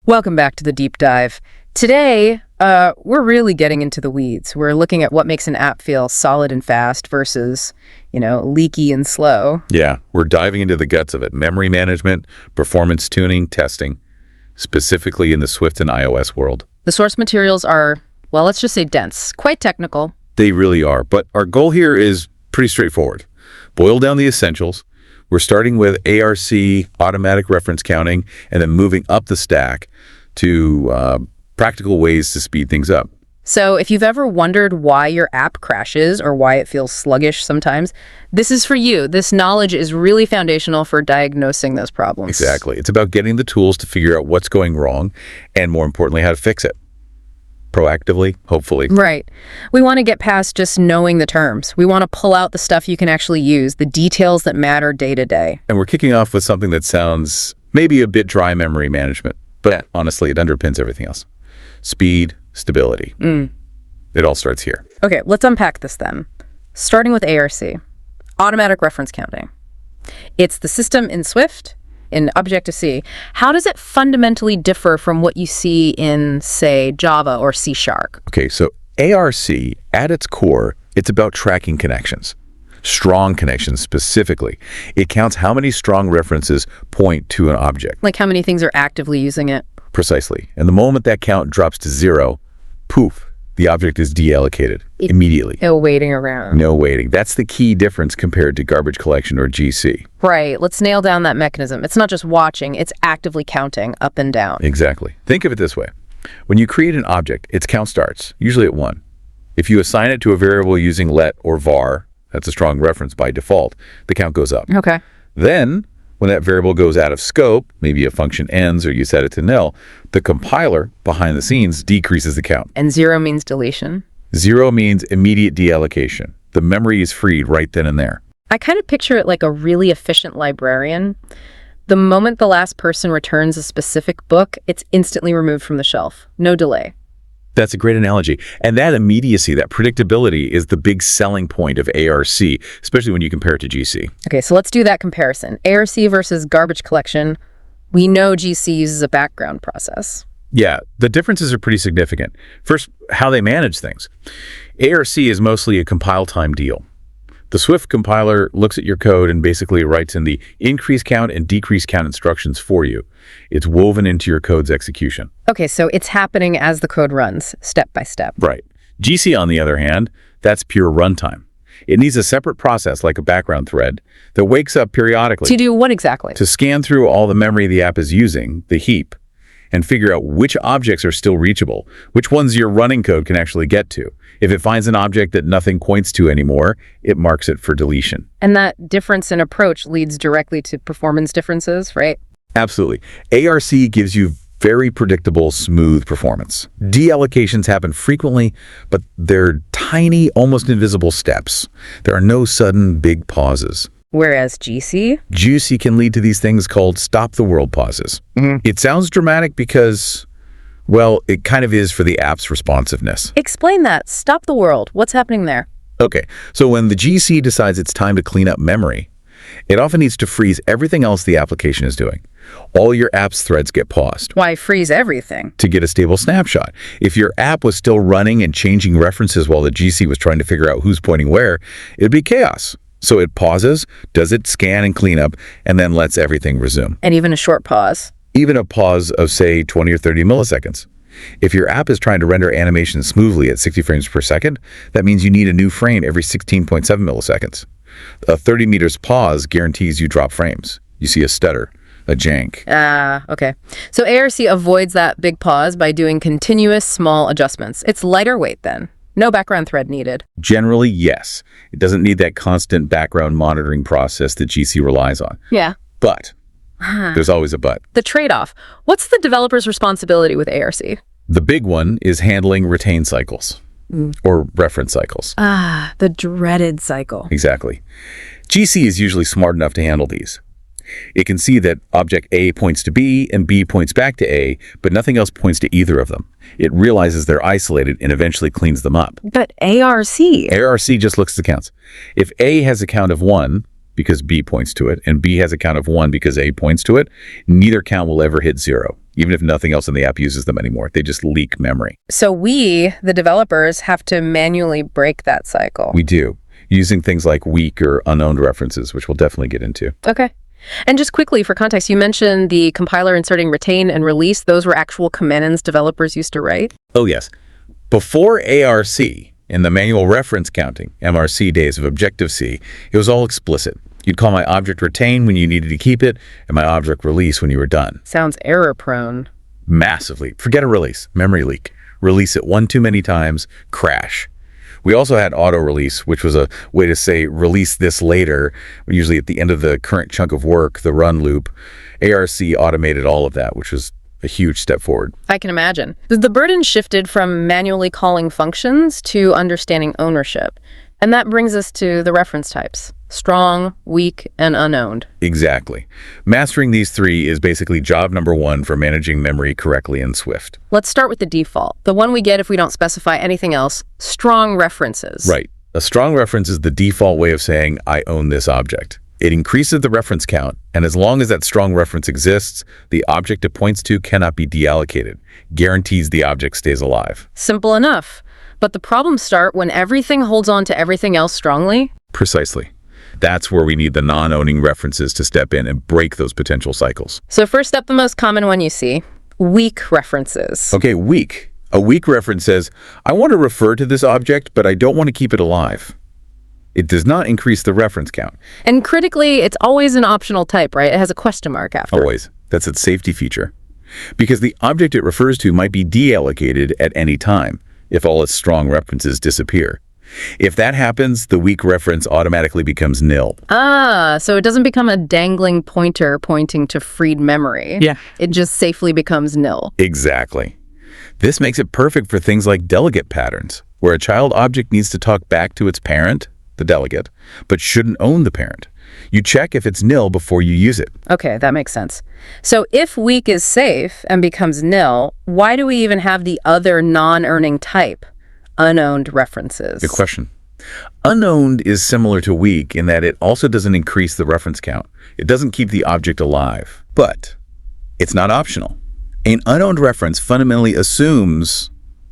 Welcome back to the deep dive. Today, we're really getting into the weeds. We're looking at what makes an app feel solid and fast versus, leaky and slow. Yeah, we're diving into the guts of it. Memory management, performance tuning, testing, specifically in the Swift and iOS world. The source materials are, well, let's just say dense, quite technical. They really are, but our goal here is pretty straightforward. Boil down the essentials. We're starting with ARC, automatic reference counting, and then moving up the stack to practical ways to speed things up. So if you've ever wondered why your app crashes or why it feels sluggish sometimes, this is for you. This knowledge is really foundational for diagnosing those problems. Exactly. It's about getting the tools to figure out what's going wrong and, more importantly, how to fix it. Proactively, hopefully. Right. We want to get past just knowing the terms. We want to pull out the stuff you can actually use, the details that matter day to day. And we're kicking off with something that sounds maybe a bit dry: memory management. But honestly, it underpins everything else. Speed, stability. It all starts here. Okay, let's unpack this then. Starting with ARC, automatic reference counting. It's the system in Swift, in Objective-C. How does it fundamentally differ from what you see in, say, Java or C#? Okay, so ARC, at its core, it's about tracking connections. Strong connections specifically. It counts how many strong references point to an object. Like how many things are actively using it? Precisely. And the moment that count drops to 0, poof, the object is deallocated immediately. No waiting around. No waiting. That's the key difference compared to garbage collection or GC. Right. Let's nail down that mechanism. It's not just watching, it's actively counting up and down. Exactly. Think of it this way. When you create an object, its count starts, usually at 1. If you assign it to a variable using let or var, that's a strong reference by default, the count goes up. Okay. Then, when that variable goes out of scope, maybe a function ends or you set it to nil, the compiler behind the scenes decreases the count. And 0 means deletion? 0 means immediate deallocation. The memory is freed right then and there. I kind of picture it like a really efficient librarian. The moment the last person returns a specific book, it's instantly removed from the shelf. No delay. That's a great analogy. And that immediacy, that predictability is the big selling point of ARC, especially when you compare it to GC. Okay, so let's do that comparison. ARC versus garbage collection. We know GC uses a background process. Yeah, the differences are pretty significant. First, how they manage things. ARC is mostly a compile time deal. The Swift compiler looks at your code and basically writes in the increase count and decrease count instructions for you. It's woven into your code's execution. Okay, so it's happening as the code runs, step by step. Right. GC, on the other hand, that's pure runtime. It needs a separate process, like a background thread, that wakes up periodically. To do what exactly? To scan through all the memory the app is using, the heap, and figure out which objects are still reachable, which ones your running code can actually get to. If it finds an object that nothing points to anymore, it marks it for deletion. And that difference in approach leads directly to performance differences, right? Absolutely. ARC gives you very predictable, smooth performance. Deallocations happen frequently, but they're tiny, almost invisible steps. There are no sudden big pauses. Whereas GC can lead to these things called stop-the-world pauses. It sounds dramatic because, well, it kind of is for the app's responsiveness. Explain that. Stop the world. What's happening there? Okay, so when the GC decides it's time to clean up memory, it often needs to freeze everything else the application is doing. All your app's threads get paused. Why freeze everything? To get a stable snapshot. If your app was still running and changing references while the GC was trying to figure out who's pointing where, it'd be chaos. So it pauses, does its scan and cleanup, and then lets everything resume. And even a short pause? Even a pause of, say, 20 or 30 milliseconds. If your app is trying to render animations smoothly at 60 frames per second, that means you need a new frame every 16.7 milliseconds. A 30 meters pause guarantees you drop frames. You see a stutter, a jank. Okay. So ARC avoids that big pause by doing continuous small adjustments. It's lighter weight then. No background thread needed. Generally, yes. It doesn't need that constant background monitoring process that GC relies on. Yeah. But there's always a but. The trade-off. What's the developer's responsibility with ARC? The big one is handling retain cycles or reference cycles. The dreaded cycle. Exactly. GC is usually smart enough to handle these. It can see that object A points to B and B points back to A, but nothing else points to either of them. It realizes they're isolated and eventually cleans them up. But ARC just looks at the counts. If A has a count of 1, because B points to it, and B has a count of 1 because A points to it, neither count will ever hit 0, even if nothing else in the app uses them anymore. They just leak memory. So we, the developers, have to manually break that cycle. We do, using things like weak or unowned references, which we'll definitely get into. Okay. And just quickly, for context, you mentioned the compiler inserting retain and release. Those were actual commands developers used to write? Oh, yes. Before ARC, in the manual reference counting, MRC days of Objective-C, it was all explicit. You'd call my object retain when you needed to keep it, and my object release when you were done. Sounds error-prone. Massively. Forget a release. Memory leak. Release it one too many times, crash. We also had auto-release, which was a way to say release this later, usually at the end of the current chunk of work, the run loop. ARC automated all of that, which was a huge step forward. I can imagine. The burden shifted from manually calling functions to understanding ownership. And that brings us to the reference types: strong, weak, and unowned. Exactly. Mastering these three is basically job number 1 for managing memory correctly in Swift. Let's start with the default, the one we get if we don't specify anything else: strong references. Right. A strong reference is the default way of saying, I own this object. It increases the reference count, and as long as that strong reference exists, the object it points to cannot be deallocated. Guarantees the object stays alive. Simple enough. But the problems start when everything holds on to everything else strongly. Precisely. That's where we need the non-owning references to step in and break those potential cycles. So first up, the most common one you see: weak references. Okay, weak. A weak reference says, I want to refer to this object, but I don't want to keep it alive. It does not increase the reference count. And critically, it's always an optional type, right? It has a question mark after. Always. That's its safety feature. Because the object it refers to might be deallocated at any time if all its strong references disappear. If that happens, the weak reference automatically becomes nil. So it doesn't become a dangling pointer pointing to freed memory. Yeah. It just safely becomes nil. Exactly. This makes it perfect for things like delegate patterns, where a child object needs to talk back to its parent, the delegate, but shouldn't own the parent. You check if it's nil before you use it. Okay, that makes sense. So if weak is safe and becomes nil, why do we even have the other non-earning type, unowned references? Good question. Unowned is similar to weak in that it also doesn't increase the reference count. It doesn't keep the object alive, but it's not optional. An unowned reference fundamentally assumes,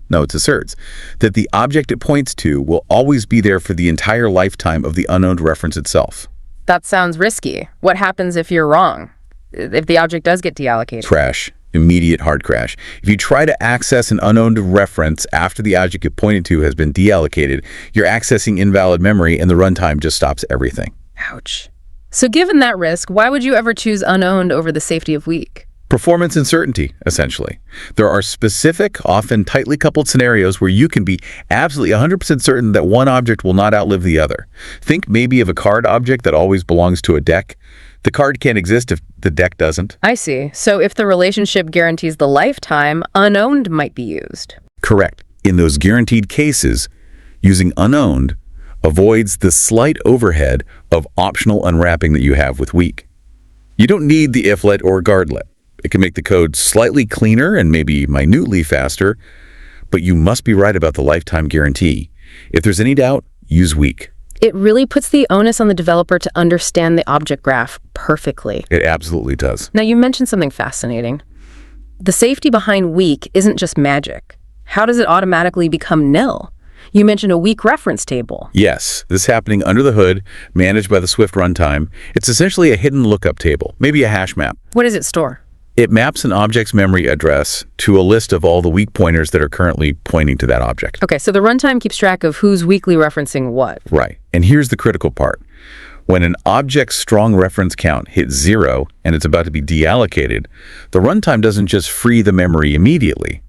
no, it asserts, that the object it points to will always be there for the entire lifetime of the unowned reference itself. That sounds risky. What happens if you're wrong? If the object does get deallocated? Crash. Immediate hard crash. If you try to access an unowned reference after the object it pointed to has been deallocated, you're accessing invalid memory and the runtime just stops everything. Ouch. So given that risk, why would you ever choose unowned over the safety of weak? Performance uncertainty, essentially. There are specific, often tightly coupled scenarios where you can be absolutely 100% certain that one object will not outlive the other. Think maybe of a card object that always belongs to a deck. The card can't exist if the deck doesn't. I see. So if the relationship guarantees the lifetime, unowned might be used. Correct. In those guaranteed cases, using unowned avoids the slight overhead of optional unwrapping that you have with weak. You don't need the iflet or guardlet. It can make the code slightly cleaner and maybe minutely faster, but you must be right about the lifetime guarantee. If there's any doubt, use weak. It really puts the onus on the developer to understand the object graph perfectly. It absolutely does. Now, you mentioned something fascinating. The safety behind weak isn't just magic. How does it automatically become nil? You mentioned a weak reference table. Yes, this is happening under the hood, managed by the Swift runtime. It's essentially a hidden lookup table, maybe a hash map. What does it store? It maps an object's memory address to a list of all the weak pointers that are currently pointing to that object. Okay, so the runtime keeps track of who's weakly referencing what. Right. And here's the critical part. When an object's strong reference count hits 0 and it's about to be deallocated, the runtime doesn't just free the memory immediately.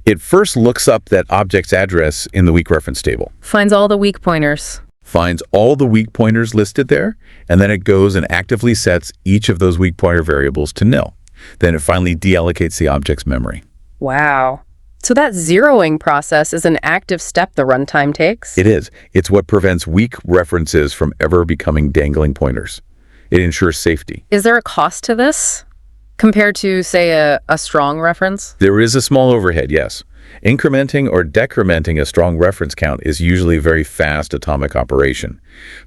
It first looks up that object's address in the weak reference table. Finds all the weak pointers. Finds all the weak pointers listed there, and then it goes and actively sets each of those weak pointer variables to nil. Then it finally deallocates the object's memory. Wow. So that zeroing process is an active step the runtime takes? It is. It's what prevents weak references from ever becoming dangling pointers. It ensures safety. Is there a cost to this compared to, say, a strong reference? There is a small overhead, yes. Incrementing or decrementing a strong reference count is usually a very fast atomic operation.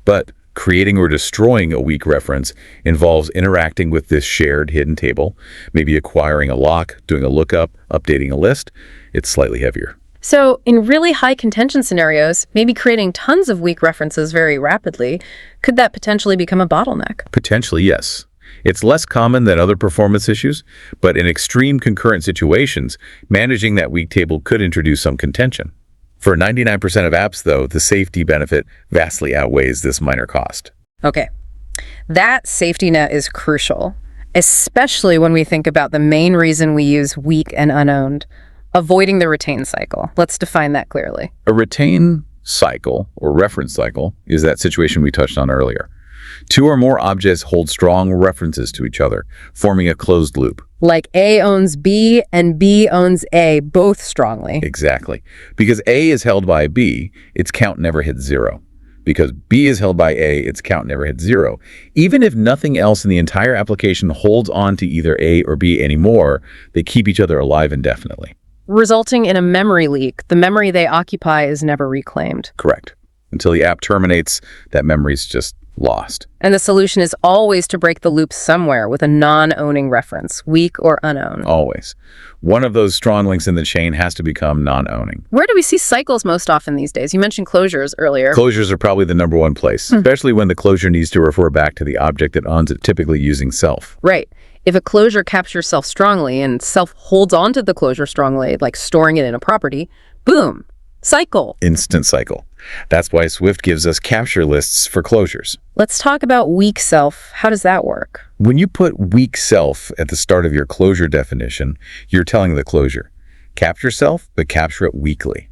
But Creating or destroying a weak reference involves interacting with this shared hidden table, maybe acquiring a lock, doing a lookup, updating a list. It's slightly heavier. So in really high contention scenarios, maybe creating tons of weak references very rapidly, could that potentially become a bottleneck? Potentially, yes. It's less common than other performance issues, but in extreme concurrent situations, managing that weak table could introduce some contention. For 99% of apps, though, the safety benefit vastly outweighs this minor cost. Okay, that safety net is crucial, especially when we think about the main reason we use weak and unowned, avoiding the retain cycle. Let's define that clearly. A retain cycle, or reference cycle, is that situation we touched on earlier. Two or more objects hold strong references to each other, forming a closed loop. Like A owns B and B owns A, both strongly. Exactly. Because A is held by B, its count never hits 0. Because B is held by A, its count never hits 0. Even if nothing else in the entire application holds on to either A or B anymore, they keep each other alive indefinitely. Resulting in a memory leak. The memory they occupy is never reclaimed. Correct. Until the app terminates, that memory's just lost. And the solution is always to break the loop somewhere with a non-owning reference, weak or unowned. Always. One of those strong links in the chain has to become non-owning. Where do we see cycles most often these days? You mentioned closures earlier. Closures are probably the number one place, especially when the closure needs to refer back to the object that owns it, typically using self. Right. If a closure captures self strongly and self holds onto the closure strongly, like storing it in a property, boom, cycle. Instant cycle. That's why Swift gives us capture lists for closures. Let's talk about weak self. How does that work? When you put weak self at the start of your closure definition, you're telling the closure, capture self, but capture it weakly.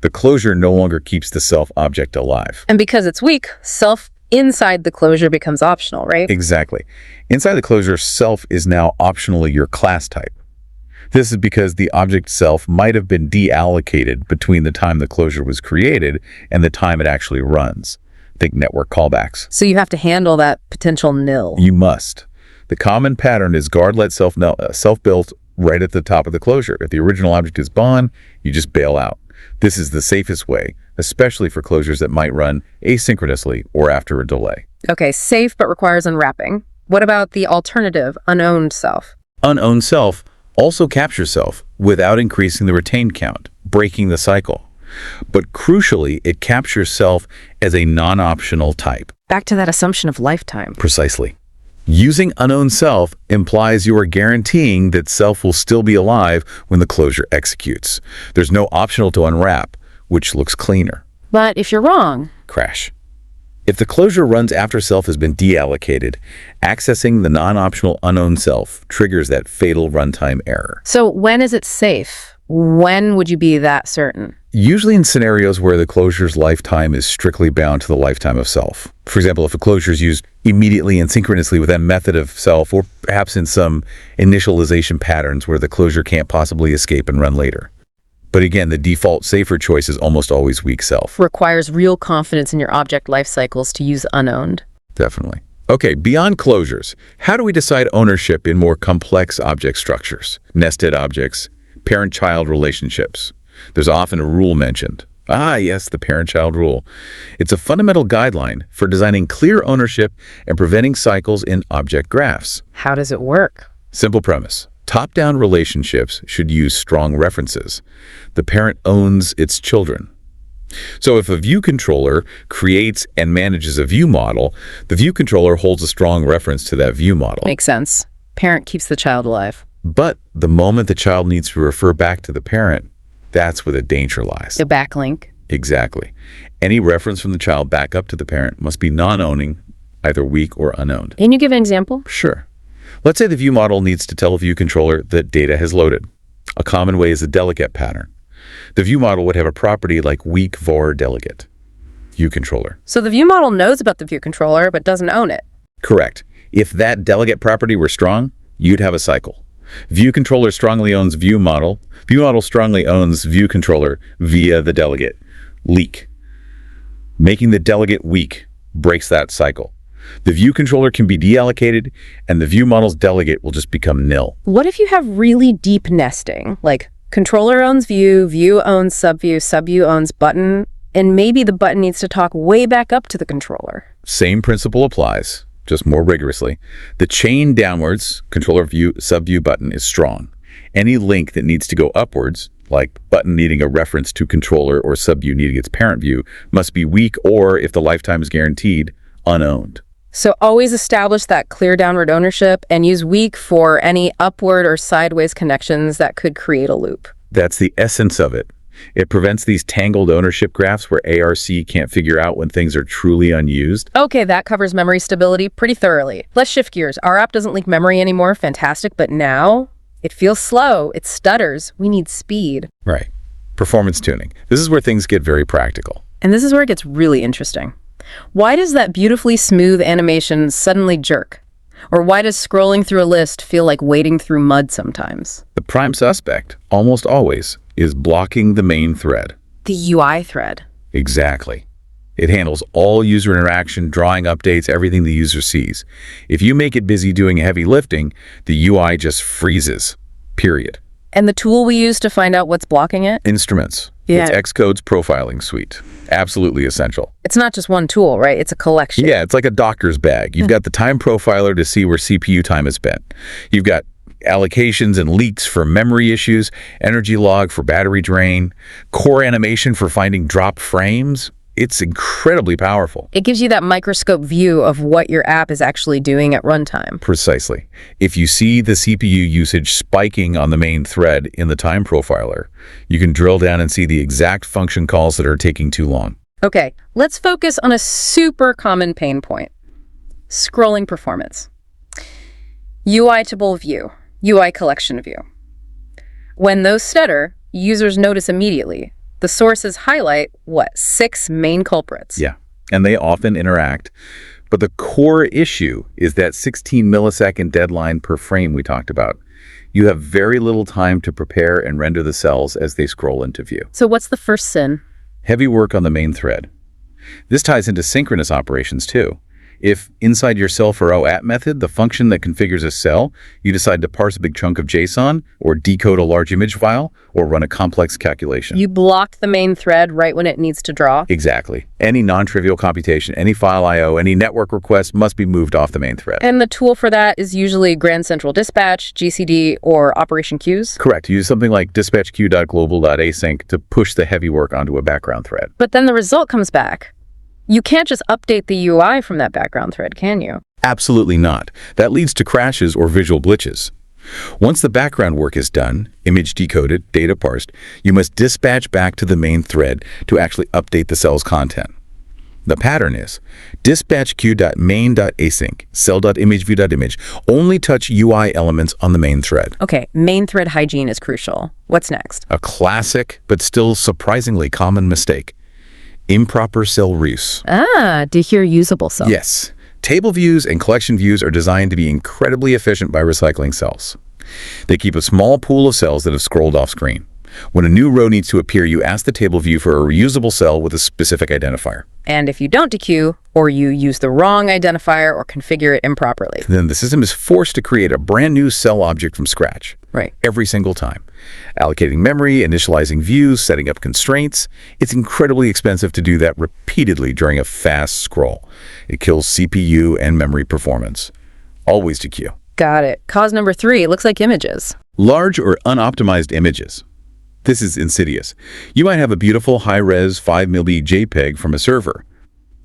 The closure no longer keeps the self object alive. And because it's weak, self inside the closure becomes optional, right? Exactly. Inside the closure, self is now optionally your class type. This is because the object self might have been deallocated between the time the closure was created and the time it actually runs. Think network callbacks. So you have to handle that potential nil. You must. The common pattern is guard let self-built right at the top of the closure. If the original object is gone, you just bail out. This is the safest way, especially for closures that might run asynchronously or after a delay. Okay, safe but requires unwrapping. What about the alternative, unowned self? Unowned self also captures self without increasing the retained count, breaking the cycle. But crucially, it captures self as a non-optional type. Back to that assumption of lifetime. Precisely. Using unowned self implies you are guaranteeing that self will still be alive when the closure executes. There's no optional to unwrap, which looks cleaner. But if you're wrong, Crash. If the closure runs after self has been deallocated, accessing the non-optional unowned self triggers that fatal runtime error. so when is it safe? When would you be that certain? Usually in scenarios where the closure's lifetime is strictly bound to the lifetime of self. For example, if a closure is used immediately and synchronously with that method of self, or perhaps in some initialization patterns where the closure can't possibly escape and run later. But again, the default safer choice is almost always weak self. Requires real confidence in your object life cycles to use unowned. Definitely. Okay, beyond closures, how do we decide ownership in more complex object structures? Nested objects, parent-child relationships. There's often a rule mentioned. Ah, yes, the parent-child rule. It's a fundamental guideline for designing clear ownership and preventing cycles in object graphs. How does it work? Simple premise. Top-down relationships should use strong references. The parent owns its children. So if a view controller creates and manages a view model, the view controller holds a strong reference to that view model. Makes sense. Parent keeps the child alive. But the moment the child needs to refer back to the parent, that's where the danger lies. The backlink. Exactly. Any reference from the child back up to the parent must be non-owning, either weak or unowned. Can you give an example? Sure. Let's say the view model needs to tell a view controller that data has loaded. A common way is a delegate pattern. The view model would have a property like weak var delegate. View controller. So the view model knows about the view controller, but doesn't own it. Correct. If that delegate property were strong, you'd have a cycle. View controller strongly owns view model. View model strongly owns view controller via the delegate. Leak. Making the delegate weak breaks that cycle. The view controller can be deallocated, and the view model's delegate will just become nil. What if you have really deep nesting? Like controller owns view, view owns subview, subview owns button. And maybe the button needs to talk way back up to the controller. Same principle applies, just more rigorously. The chain downwards controller view subview button is strong. Any link that needs to go upwards, like button needing a reference to controller or subview needing its parent view, must be weak or, if the lifetime is guaranteed, unowned. So always establish that clear downward ownership and use weak for any upward or sideways connections that could create a loop. That's the essence of it. It prevents these tangled ownership graphs where ARC can't figure out when things are truly unused. Okay, that covers memory stability pretty thoroughly. Let's shift gears. Our app doesn't leak memory anymore. Fantastic. But now it feels slow. It stutters. We need speed. Right. Performance tuning. This is where things get very practical. And this is where it gets really interesting. Why does that beautifully smooth animation suddenly jerk? Or why does scrolling through a list feel like wading through mud sometimes? The prime suspect, almost always, is blocking the main thread. The UI thread. Exactly. It handles all user interaction, drawing updates, everything the user sees. If you make it busy doing heavy lifting, the UI just freezes. Period. And the tool we use to find out what's blocking it? Instruments. Yeah. It's Xcode's profiling suite. Absolutely essential. It's not just one tool, right? It's a collection. Yeah, it's like a doctor's bag. You've got the time profiler to see where CPU time is spent. You've got allocations and leaks for memory issues, energy log for battery drain, core animation for finding dropped frames. It's incredibly powerful. It gives you that microscope view of what your app is actually doing at runtime. Precisely. If you see the CPU usage spiking on the main thread in the time profiler, you can drill down and see the exact function calls that are taking too long. Okay, let's focus on a super common pain point. Scrolling performance. UI-table view, UI collection view. When those stutter, users notice immediately. The sources highlight, 6 main culprits. Yeah, and they often interact. But the core issue is that 16 millisecond deadline per frame we talked about. You have very little time to prepare and render the cells as they scroll into view. So what's the first sin? Heavy work on the main thread. This ties into synchronous operations too. If inside your cell for OAP method, the function that configures a cell, you decide to parse a big chunk of JSON or decode a large image file or run a complex calculation. You block the main thread right when it needs to draw? Exactly. Any non-trivial computation, any file I/O, any network request must be moved off the main thread. And the tool for that is usually Grand Central Dispatch, GCD, or Operation Queues? Correct. Use something like dispatchqueue.global.async to push the heavy work onto a background thread. But then the result comes back. You can't just update the UI from that background thread, can you? Absolutely not. That leads to crashes or visual glitches. Once the background work is done, image decoded, data parsed, you must dispatch back to the main thread to actually update the cell's content. The pattern is dispatchqueue.main.async, cell.imageview.image, only touch UI elements on the main thread. Okay, main thread hygiene is crucial. What's next? A classic, but still surprisingly common mistake. Improper cell reuse. Dereusable cell. Yes. Table views and collection views are designed to be incredibly efficient by recycling cells. They keep a small pool of cells that have scrolled off screen. When a new row needs to appear, you ask the table view for a reusable cell with a specific identifier. And if you don't dequeue, or you use the wrong identifier or configure it improperly, then the system is forced to create a brand new cell object from scratch. Right. Every single time. Allocating memory, initializing views, setting up constraints. It's incredibly expensive to do that repeatedly during a fast scroll. It kills CPU and memory performance. Always dequeue. Got it. Cause number 3, it looks like images. Large or unoptimized images. This is insidious. You might have a beautiful high-res 5 MB JPEG from a server,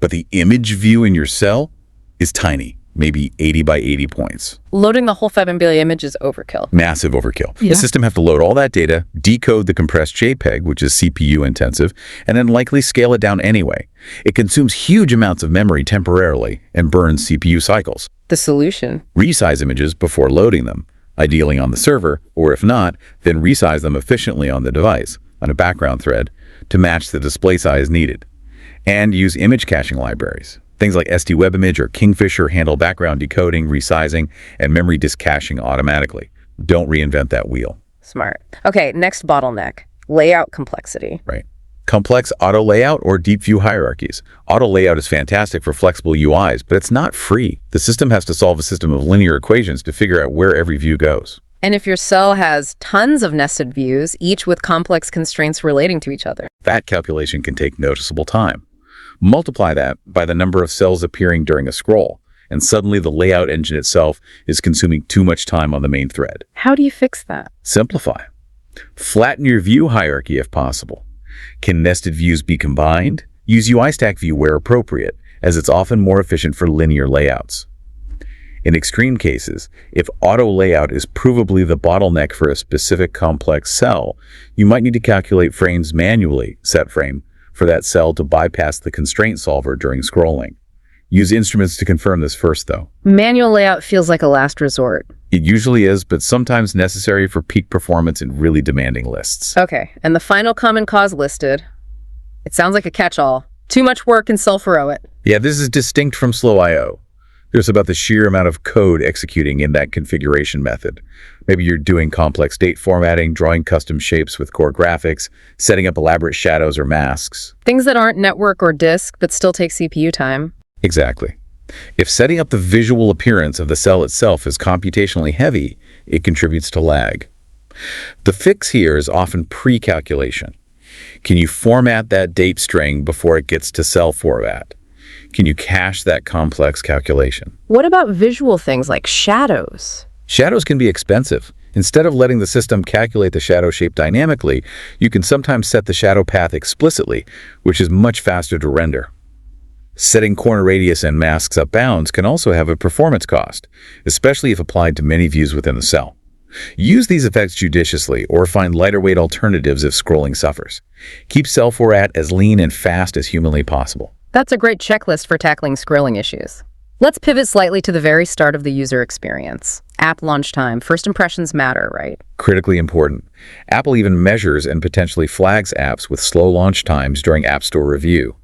but the image view in your cell is tiny, maybe 80 by 80 points. Loading the whole 5 MB image is overkill. Massive overkill. Yeah. The system has to load all that data, decode the compressed JPEG, which is CPU intensive, and then likely scale it down anyway. It consumes huge amounts of memory temporarily and burns CPU cycles. The solution? Resize images before loading them, ideally on the server, or if not, then resize them efficiently on the device, on a background thread, to match the display size needed. And use image caching libraries. Things like SDWebImage or Kingfisher handle background decoding, resizing, and memory disk caching automatically. Don't reinvent that wheel. Smart. Okay, next bottleneck, layout complexity. Right. Complex auto layout or deep view hierarchies. Auto layout is fantastic for flexible UIs, but it's not free. The system has to solve a system of linear equations to figure out where every view goes. And if your cell has tons of nested views, each with complex constraints relating to each other? That calculation can take noticeable time. Multiply that by the number of cells appearing during a scroll, and suddenly the layout engine itself is consuming too much time on the main thread. How do you fix that? Simplify. Flatten your view hierarchy if possible. Can nested views be combined? Use UI stack view where appropriate, as it's often more efficient for linear layouts. In extreme cases, if auto layout is provably the bottleneck for a specific complex cell, you might need to calculate frames manually, set frame, for that cell to bypass the constraint solver during scrolling. Use instruments to confirm this first, though. Manual layout feels like a last resort. It usually is, but sometimes necessary for peak performance in really demanding lists. Okay, and the final common cause listed. It sounds like a catch-all. Too much work and self-heroic. Yeah, this is distinct from slow I/O. There's about the sheer amount of code executing in that configuration method. Maybe you're doing complex date formatting, drawing custom shapes with core graphics, setting up elaborate shadows or masks. Things that aren't network or disk but still take CPU time. Exactly. If setting up the visual appearance of the cell itself is computationally heavy, it contributes to lag. The fix here is often pre-calculation. Can you format that date string before it gets to cell format? Can you cache that complex calculation? What about visual things like shadows? Shadows can be expensive. Instead of letting the system calculate the shadow shape dynamically, you can sometimes set the shadow path explicitly, which is much faster to render. Setting corner radius and masks up bounds can also have a performance cost, especially if applied to many views within the cell. Use these effects judiciously or find lighter weight alternatives if scrolling suffers. Keep cell format as lean and fast as humanly possible. That's a great checklist for tackling scrolling issues. Let's pivot slightly to the very start of the user experience. App launch time. First impressions matter, right? Critically important. Apple even measures and potentially flags apps with slow launch times during App Store review.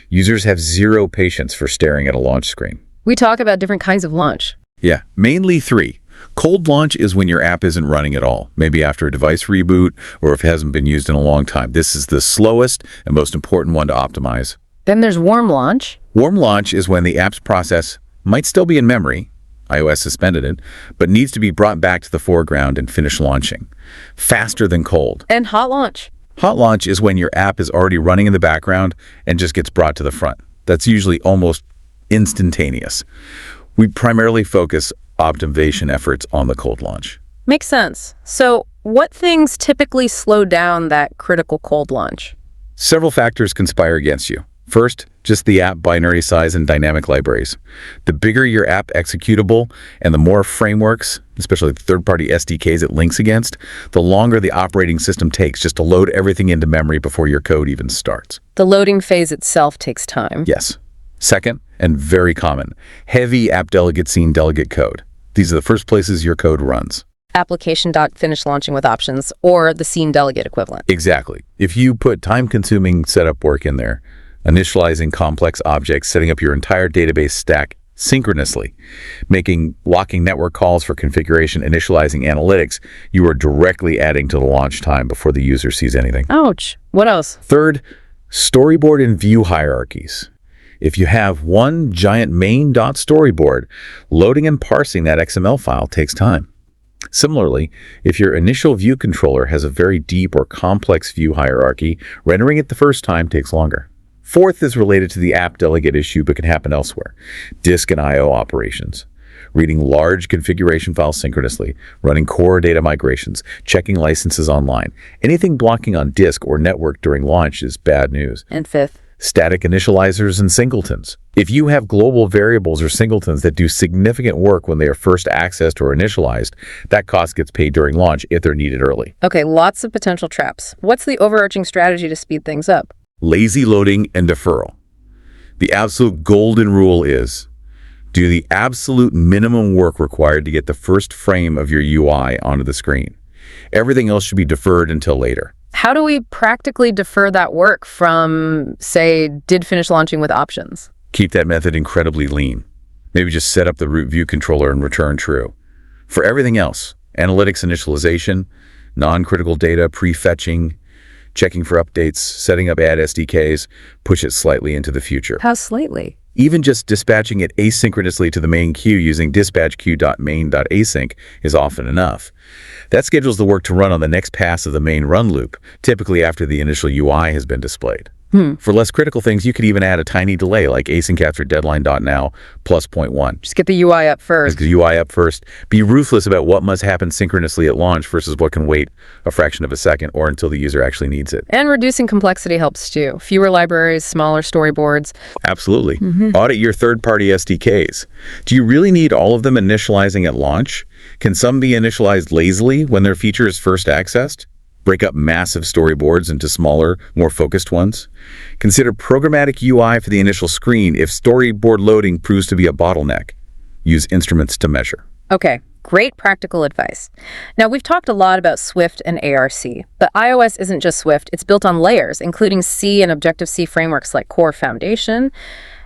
Users have zero patience for staring at a launch screen. We talk about different kinds of launch. Yeah, mainly three. Cold launch is when your app isn't running at all, maybe after a device reboot or if it hasn't been used in a long time. This is the slowest and most important one to optimize. Then there's warm launch. Warm launch is when the app's process might still be in memory, iOS suspended it, but needs to be brought back to the foreground and finish launching. Faster than cold. And hot launch. Hot launch is when your app is already running in the background and just gets brought to the front. That's usually almost instantaneous. We primarily focus optimization efforts on the cold launch. Makes sense. So what things typically slow down that critical cold launch? Several factors conspire against you. First, just the app binary size and dynamic libraries. The bigger your app executable and the more frameworks, especially the third-party SDKs it links against, the longer the operating system takes just to load everything into memory before your code even starts. The loading phase itself takes time. Yes. Second, and very common, heavy app delegate scene delegate code. These are the first places your code runs. Application.finish launching with options, or the scene delegate equivalent. Exactly. If you put time-consuming setup work in there, initializing complex objects, setting up your entire database stack synchronously, locking network calls for configuration, initializing analytics, you are directly adding to the launch time before the user sees anything. Ouch. What else? Third, storyboard and view hierarchies. If you have one giant main.storyboard, loading and parsing that XML file takes time. Similarly, if your initial view controller has a very deep or complex view hierarchy, rendering it the first time takes longer. Fourth is related to the app delegate issue but can happen elsewhere. Disk and I/O operations. Reading large configuration files synchronously, running core data migrations, checking licenses online. Anything blocking on disk or network during launch is bad news. And fifth? Static initializers and singletons. If you have global variables or singletons that do significant work when they are first accessed or initialized, that cost gets paid during launch if they're needed early. Okay, lots of potential traps. What's the overarching strategy to speed things up? Lazy loading and deferral. The absolute golden rule is do the absolute minimum work required to get the first frame of your UI onto the screen. Everything else should be deferred until later. How do we practically defer that work from, say, did finish launching with options? Keep that method incredibly lean. Maybe just set up the root view controller and return true. For everything else, analytics initialization, non-critical data, prefetching, checking for updates, setting up ad SDKs, push it slightly into the future. How slightly? Even just dispatching it asynchronously to the main queue using dispatch-queue.main.async is often enough. That schedules the work to run on the next pass of the main run loop, typically after the initial UI has been displayed. For less critical things, you could even add a tiny delay like async after deadline.now plus 0.1. Just get the UI up first. Get the UI up first. Be ruthless about what must happen synchronously at launch versus what can wait a fraction of a second or until the user actually needs it. And reducing complexity helps too. Fewer libraries, smaller storyboards. Absolutely. Audit your third-party SDKs. Do you really need all of them initializing at launch? Can some be initialized lazily when their feature is first accessed? Break up massive storyboards into smaller, more focused ones. Consider programmatic UI for the initial screen if storyboard loading proves to be a bottleneck. Use instruments to measure. Okay, great practical advice. Now, we've talked a lot about Swift and ARC, but iOS isn't just Swift, it's built on layers, including C and Objective-C frameworks like Core Foundation.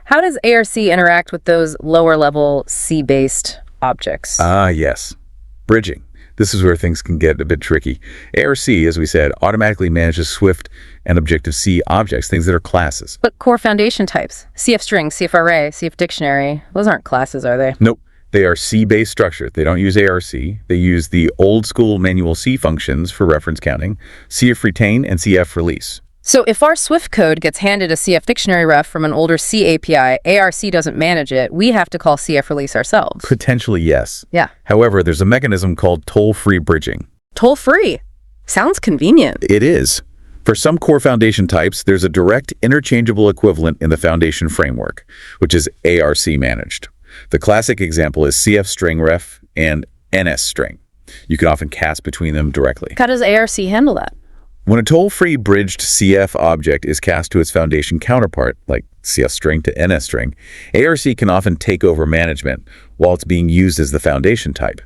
How does ARC interact with those lower-level C-based objects? Yes. Bridging. This is where things can get a bit tricky. ARC, as we said, automatically manages Swift and Objective-C objects, things that are classes. But core foundation types, CF string, CF array, CF dictionary, those aren't classes, are they? Nope. They are C-based structure. They don't use ARC. They use the old-school manual C functions for reference counting, CF retain and CF release. So if our Swift code gets handed a CF dictionary ref from an older C API, ARC doesn't manage it, we have to call CF release ourselves. Potentially, yes. Yeah. However, there's a mechanism called toll-free bridging. Toll-free. Sounds convenient. It is. For some core foundation types, there's a direct interchangeable equivalent in the foundation framework, which is ARC managed. The classic example is CF string ref and NS string. You can often cast between them directly. How does ARC handle that? When a toll-free bridged CF object is cast to its foundation counterpart, like CF string to NS string, ARC can often take over management while it's being used as the foundation type.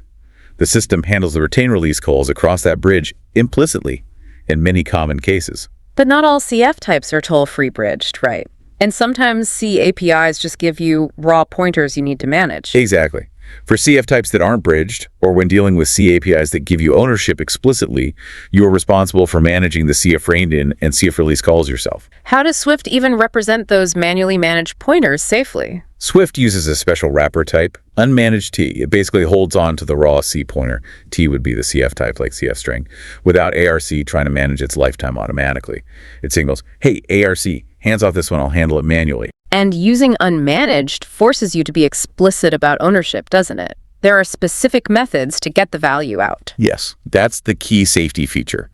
The system handles the retain release calls across that bridge implicitly in many common cases. But not all CF types are toll-free bridged, right? And sometimes C APIs just give you raw pointers you need to manage. Exactly. For CF types that aren't bridged, or when dealing with C APIs that give you ownership explicitly, you are responsible for managing the CF reined-in and CF release calls yourself. How does Swift even represent those manually managed pointers safely? Swift uses a special wrapper type, unmanaged T. It basically holds on to the raw C pointer. T would be the CF type, like CF string, without ARC trying to manage its lifetime automatically. It signals, hey, ARC, hands off this one, I'll handle it manually. And using unmanaged forces you to be explicit about ownership, doesn't it? There are specific methods to get the value out. Yes, that's the key safety feature.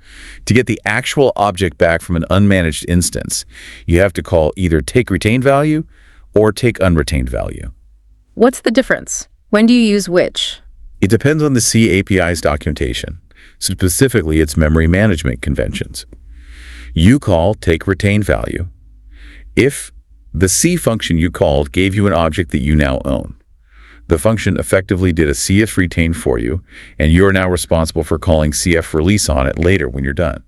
To get the actual object back from an unmanaged instance, you have to call either take retained value or take unretained value. What's the difference? When do you use which? It depends on the C API's documentation, specifically its memory management conventions. You call take retained value if the C function you called gave you an object that you now own. The function effectively did a CF retain for you, and you are now responsible for calling CF release on it later when you're done.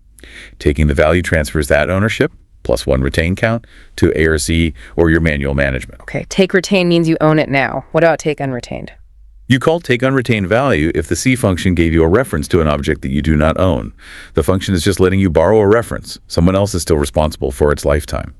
Taking the value transfers that ownership, plus one retain count, to ARC or your manual management. Okay, take retain means you own it now. What about take unretained? You call take unretained value if the C function gave you a reference to an object that you do not own. The function is just letting you borrow a reference. Someone else is still responsible for its lifetime.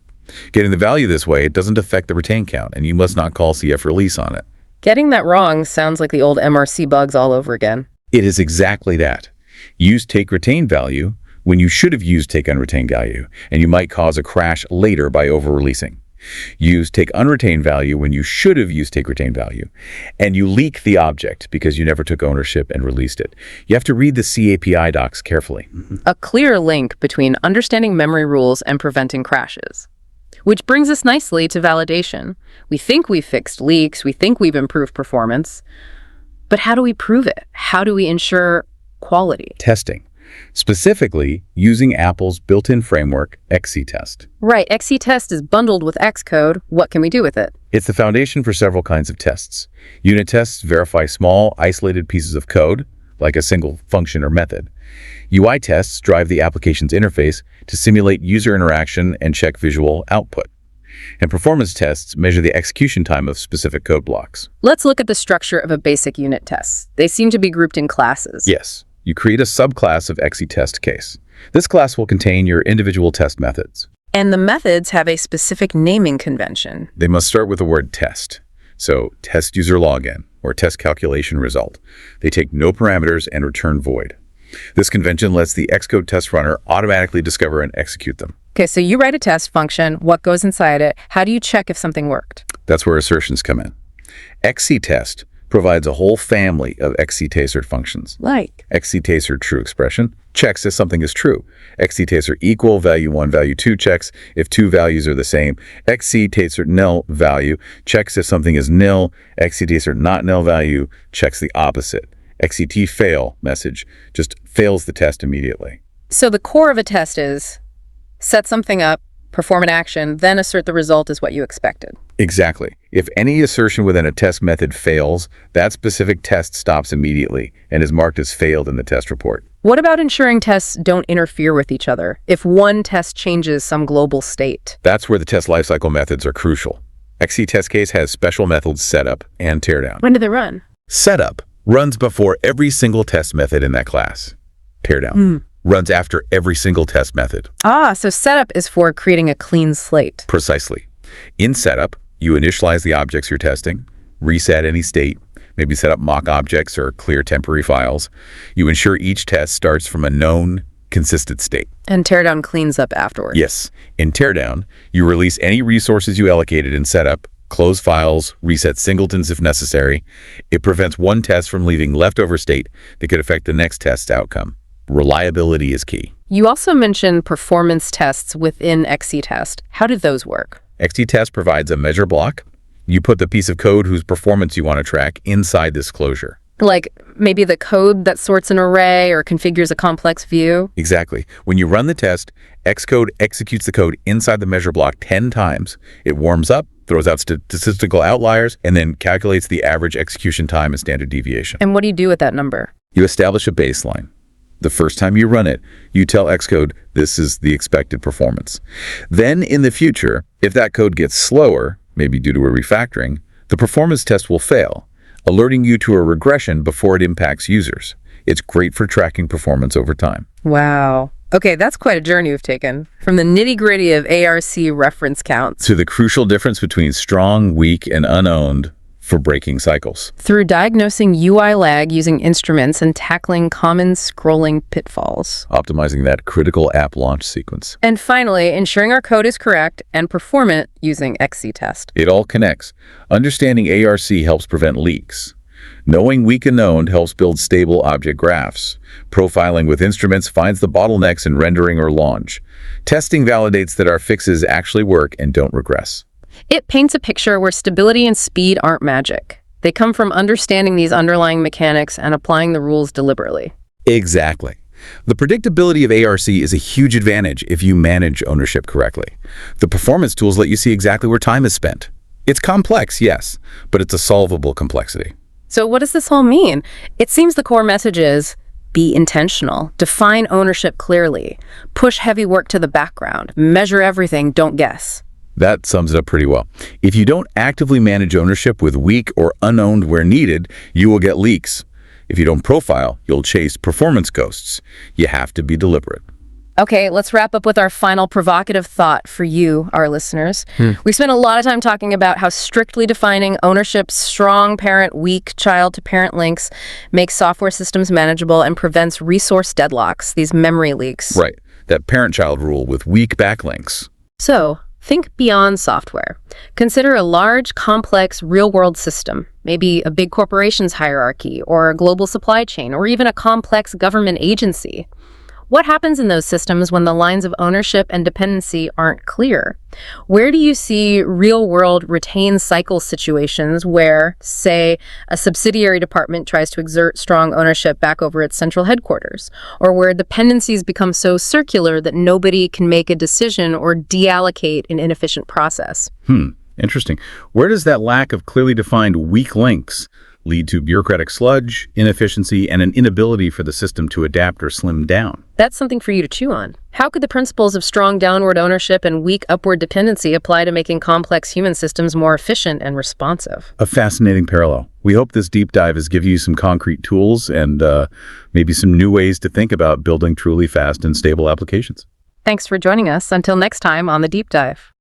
Getting the value this way, it doesn't affect the retain count, and you must not call CF release on it. Getting that wrong sounds like the old MRC bugs all over again. It is exactly that. Use take retain value when you should have used take unretained value, and you might cause a crash later by over-releasing. Use take unretained value when you should have used take retained value, and you leak the object because you never took ownership and released it. You have to read the C API docs carefully. A clear link between understanding memory rules and preventing crashes. Which brings us nicely to validation. We think we've fixed leaks, we think we've improved performance, but how do we prove it? How do we ensure quality? Testing. Specifically, using Apple's built-in framework, XCTest. Right, XCTest is bundled with Xcode. What can we do with it? It's the foundation for several kinds of tests. Unit tests verify small, isolated pieces of code, like a single function or method. UI tests drive the application's interface to simulate user interaction and check visual output. And performance tests measure the execution time of specific code blocks. Let's look at the structure of a basic unit test. They seem to be grouped in classes. Yes. You create a subclass of XCTest case. This class will contain your individual test methods. And the methods have a specific naming convention. They must start with the word test. So test user login or test calculation result. They take no parameters and return void. This convention lets the Xcode test runner automatically discover and execute them. Okay, so you write a test function, what goes inside it? How do you check if something worked? That's where assertions come in. XCTest provides a whole family of XCTaser functions. Like? XCTaser true expression checks if something is true. XCTaser equal value 1, value 2 checks if two values are the same. XCTaser nil value checks if something is nil. XCTaser not nil value checks the opposite. XCT fail message just fails the test immediately. So the core of a test is set something up, perform an action, then assert the result is what you expected. Exactly. If any assertion within a test method fails, that specific test stops immediately and is marked as failed in the test report. What about ensuring tests don't interfere with each other if one test changes some global state? That's where the test lifecycle methods are crucial. XCTestCase has special methods setup and teardown. When do they run? Setup runs before every single test method in that class. Teardown runs after every single test method. So setup is for creating a clean slate. Precisely. In setup, you initialize the objects you're testing, reset any state, maybe set up mock objects or clear temporary files. You ensure each test starts from a known, consistent state. And teardown cleans up afterwards. Yes. In teardown, you release any resources you allocated in setup, close files, reset singletons if necessary. It prevents one test from leaving leftover state that could affect the next test's outcome. Reliability is key. You also mentioned performance tests within XCTest. How do those work? XCTest provides a measure block. You put the piece of code whose performance you want to track inside this closure. Like maybe the code that sorts an array or configures a complex view? Exactly. When you run the test, Xcode executes the code inside the measure block 10 times. It warms up, throws out statistical outliers, and then calculates the average execution time and standard deviation. And what do you do with that number? You establish a baseline. The first time you run it, you tell Xcode this is the expected performance. Then in the future, if that code gets slower, maybe due to a refactoring, the performance test will fail, alerting you to a regression before it impacts users. It's great for tracking performance over time. Wow. Okay, that's quite a journey you've taken. From the nitty-gritty of ARC reference counts to the crucial difference between strong, weak, and unowned for breaking cycles. Through diagnosing UI lag using instruments and tackling common scrolling pitfalls. Optimizing that critical app launch sequence. And finally, ensuring our code is correct and performant using XCTest. It all connects. Understanding ARC helps prevent leaks. Knowing weak and known helps build stable object graphs. Profiling with instruments finds the bottlenecks in rendering or launch. Testing validates that our fixes actually work and don't regress. It paints a picture where stability and speed aren't magic. They come from understanding these underlying mechanics and applying the rules deliberately. Exactly. The predictability of ARC is a huge advantage if you manage ownership correctly. The performance tools let you see exactly where time is spent. It's complex, yes, but it's a solvable complexity. So what does this all mean? It seems the core message is be intentional, define ownership clearly, push heavy work to the background, measure everything, don't guess. That sums it up pretty well. If you don't actively manage ownership with weak or unowned where needed, you will get leaks. If you don't profile, you'll chase performance ghosts. You have to be deliberate. Okay, let's wrap up with our final provocative thought for you, our listeners. We spent a lot of time talking about how strictly defining ownership's strong parent, weak child-to-parent links makes software systems manageable and prevents resource deadlocks, these memory leaks. Right, that parent-child rule with weak backlinks. So, think beyond software. Consider a large, complex, real-world system, maybe a big corporation's hierarchy, or a global supply chain, or even a complex government agency. What happens in those systems when the lines of ownership and dependency aren't clear? Where do you see real-world retained cycle situations where, say, a subsidiary department tries to exert strong ownership back over its central headquarters, or where dependencies become so circular that nobody can make a decision or deallocate an inefficient process? Interesting. Where does that lack of clearly defined weak links lead to bureaucratic sludge, inefficiency, and an inability for the system to adapt or slim down? That's something for you to chew on. How could the principles of strong downward ownership and weak upward dependency apply to making complex human systems more efficient and responsive? A fascinating parallel. We hope this deep dive has given you some concrete tools and maybe some new ways to think about building truly fast and stable applications. Thanks for joining us. Until next time on The Deep Dive.